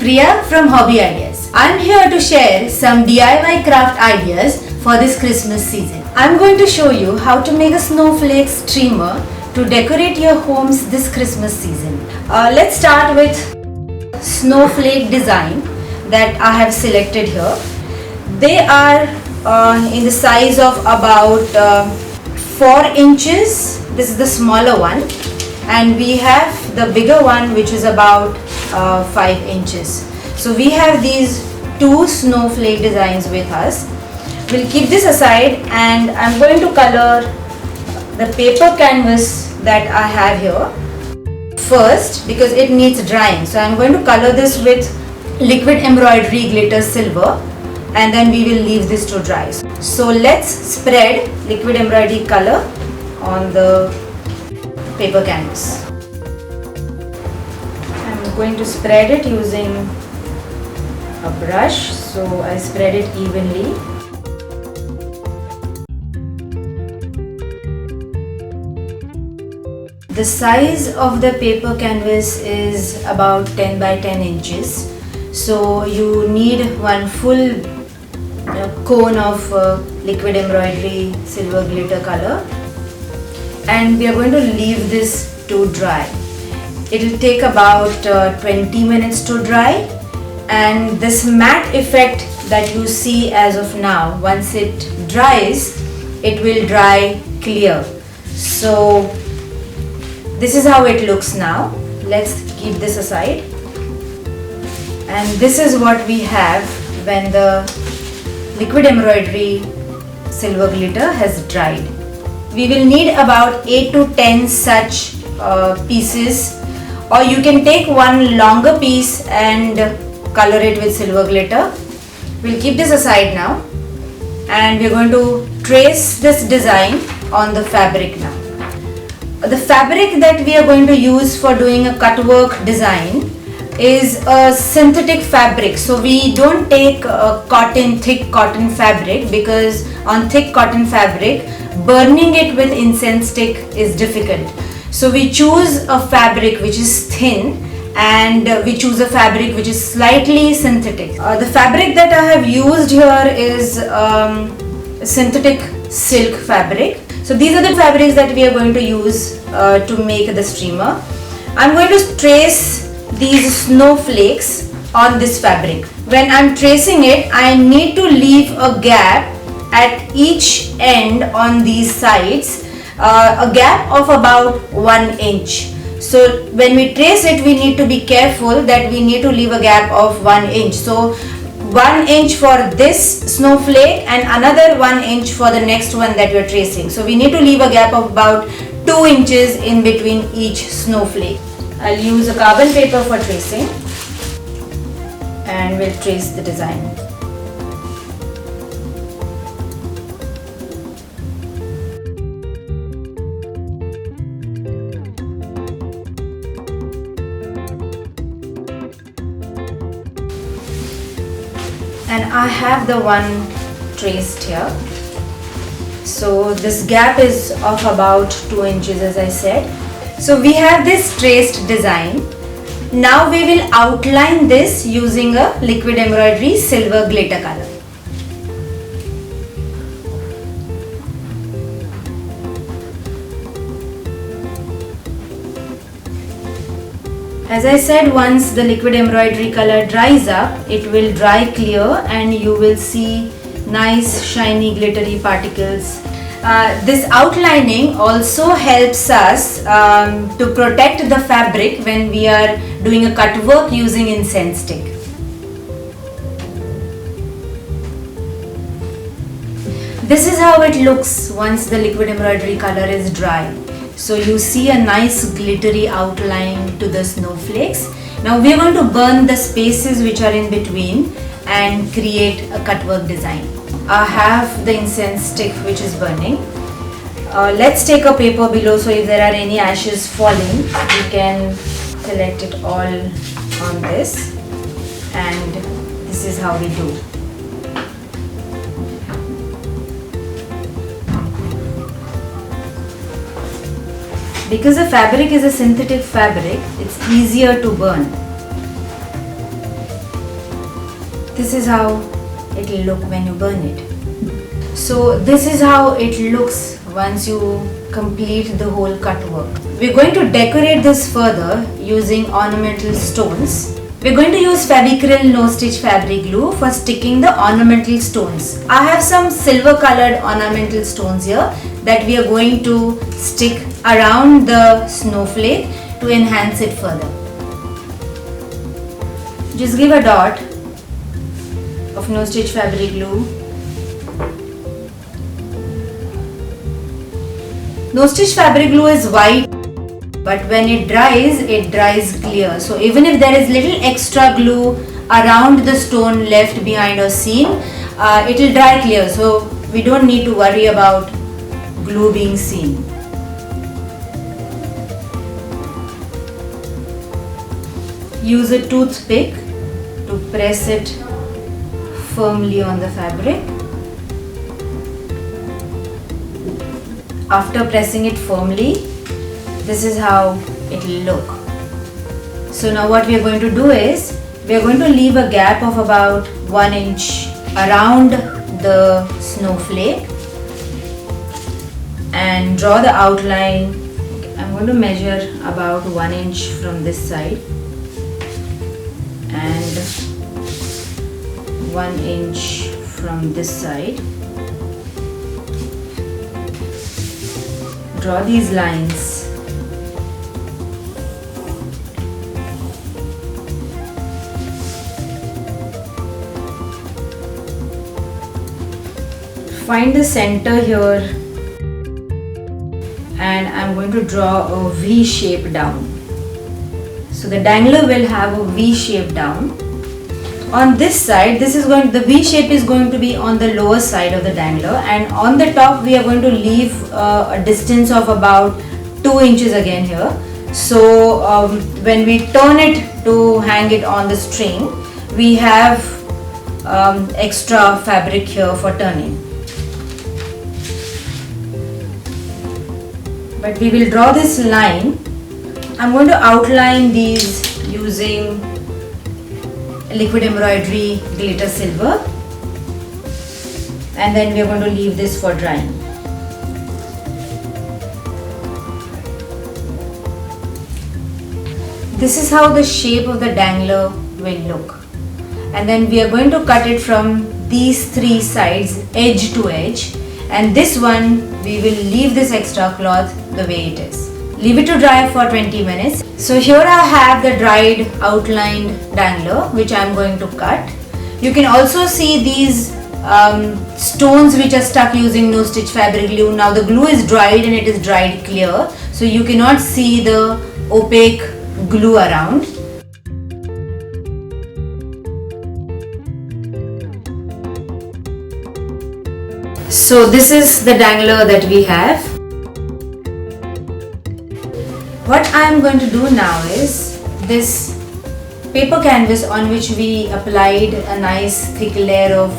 Priya from Hobby Ideas. I'm here to share some DIY craft ideas for this Christmas season. I'm going to show you how to make a snowflake streamer to decorate your homes this Christmas season. Let's start with Snowflake Design that I have selected here. They are in the size of about 4 inches. This is the smaller one, and we have the bigger one which is about 5 inches. So we have these 2 snowflake designs with us. We'll keep this aside, and I'm going to color the paper canvas that I have here first because it needs drying. So I'm going to color this with liquid embroidery glitter silver, and then we will leave this to dry. So let's spread liquid embroidery color on the paper canvas. I'm going to spread it using a brush, so I spread it evenly. The size of the paper canvas is about 10 by 10 inches. So you need one full cone of liquid embroidery silver glitter color, and we are going to leave this to dry. It will take about 20 minutes to dry, and this matte effect that you see as of now, once it dries, it will dry clear. So this is how it looks now. Let's keep this aside. And this is what we have when the liquid embroidery silver glitter has dried. We will need about 8 to 10 such pieces, or you can take one longer piece and color it with silver glitter. We'll keep this aside now, and we're going to trace this design on the fabric now. The fabric that we are going to use for doing a cutwork design is a synthetic fabric. So we don't take thick cotton fabric, because on thick cotton fabric, burning it with incense stick is difficult. So we choose a fabric which is thin, and we choose a fabric which is slightly synthetic. The fabric that I have used here is synthetic silk fabric. So these are the fabrics that we are going to use to make the streamer. I'm going to trace these snowflakes on this fabric. When I'm tracing it, I need to leave a gap at each end on these sides, a gap of about 1 inch. So when we trace it, we need to be careful that we need to leave a gap of 1 inch. So 1 inch for this snowflake and another 1 inch for the next one that we're tracing. So we need to leave a gap of about 2 inches in between each snowflake. I'll use a carbon paper for tracing, and we'll trace the design. And I have the one traced here. So this gap is of about 2 inches, as I said. So we have this traced design. Now we will outline this using a liquid embroidery silver glitter color. As I said, once the liquid embroidery color dries up, it will dry clear and you will see nice shiny glittery particles. This outlining also helps us to protect the fabric when we are doing a cut work using incense stick. This is how it looks once the liquid embroidery color is dry. So you see a nice glittery outline to the snowflakes. Now we are going to burn the spaces which are in between and create a cutwork design. I have the incense stick which is burning. Let's take a paper below, so if there are any ashes falling, we can collect it all on this, and this is how we do. Because the fabric is a synthetic fabric, it's easier to burn. This is how it will look when you burn it. So this is how it looks once you complete the whole cut work. We're going to decorate this further using ornamental stones. We're going to use Fevicryl no stitch fabric glue for sticking the ornamental stones. I have some silver colored ornamental stones here that we are going to stick around the snowflake to enhance it further. Just give a dot of no stitch fabric glue. No stitch fabric glue is white, but when it dries clear. So even if there is little extra glue around the stone left behind or seen, it will dry clear. So we don't need to worry about glue being seen. Use a toothpick to press it firmly on the fabric. After pressing it firmly, this is how it will look. So now what we are going to do is, we are going to leave a gap of about 1 inch around the snowflake and draw the outline. I'm going to measure about 1 inch from this side and 1 inch from this side. Draw these lines. Find the center here and I'm going to draw a V shape down. So the dangler will have a V shape down. On this side, the V shape is going to be on the lower side of the dangler, and on the top we are going to leave a distance of about 2 inches again here. So when we turn it to hang it on the string, we have extra fabric here for turning. But we will draw this line. I'm going to outline these using liquid embroidery glitter silver, and then we are going to leave this for drying. This is how the shape of the dangler will look, and then we are going to cut it from these 3 sides, edge to edge, and this one we will leave this extra cloth the way it is. Leave it to dry for 20 minutes. So here I have the dried outlined dangler which I am going to cut. You can also see these stones which are stuck using no stitch fabric glue. Now the glue is dried and it is dried clear, so you cannot see the opaque glue around. So this is the dangler that we have. What I am going to do now is, this paper canvas on which we applied a nice thick layer of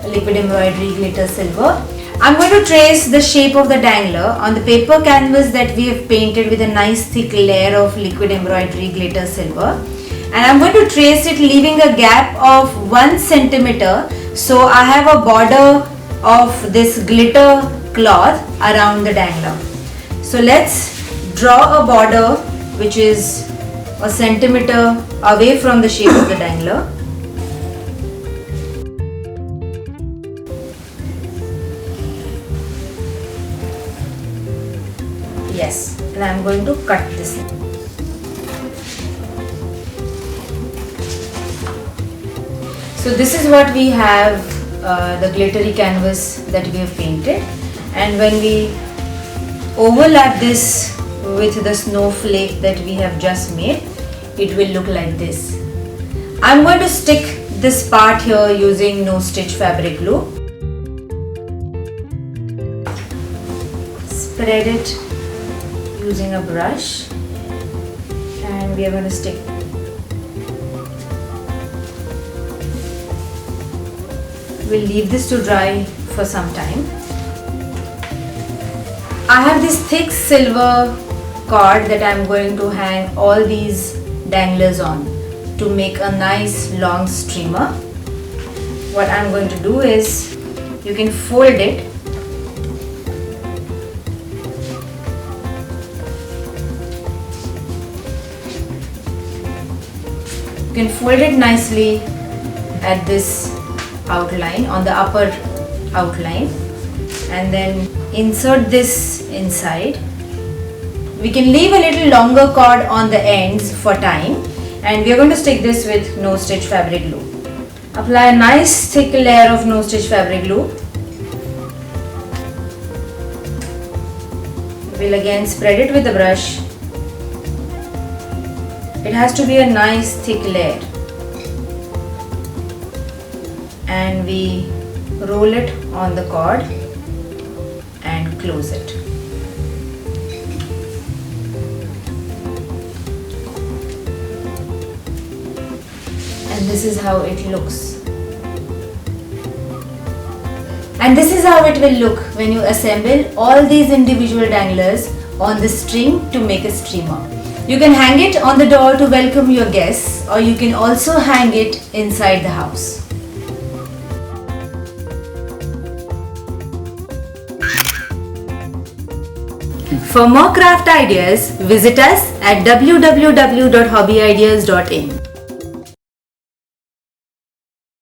liquid embroidery glitter silver, I'm going to trace the shape of the dangler on the paper canvas that we have painted with a nice thick layer of liquid embroidery glitter silver, and I'm going to trace it leaving a gap of 1 centimeter. So I have a border of this glitter cloth around the dangler. So let's draw a border which is a centimeter away from the shape of the dangler. Yes, and I'm going to cut this. So this is what we have, the glittery canvas that we have painted, and when we overlap this with the snowflake that we have just made, it will look like this. I'm going to stick this part here using no stitch fabric glue. Spread it using a brush and we are going to stick. We'll leave this to dry for some time. I have this thick silver cord that I'm going to hang all these danglers on to make a nice long streamer. what I'm going to do is, you can fold it. You can fold it nicely at this outline, on the upper outline, and then insert this inside. We can leave a little longer cord on the ends for time, and we are going to stick this with no stitch fabric glue. Apply a nice thick layer of no stitch fabric glue. We'll again spread it with the brush. It has to be a nice thick layer, and we roll it on the cord and close it. And this is how it looks. And this is how it will look when you assemble all these individual danglers on the string to make a streamer. You can hang it on the door to welcome your guests, or you can also hang it inside the house. For more craft ideas, visit us at www.hobbyideas.in.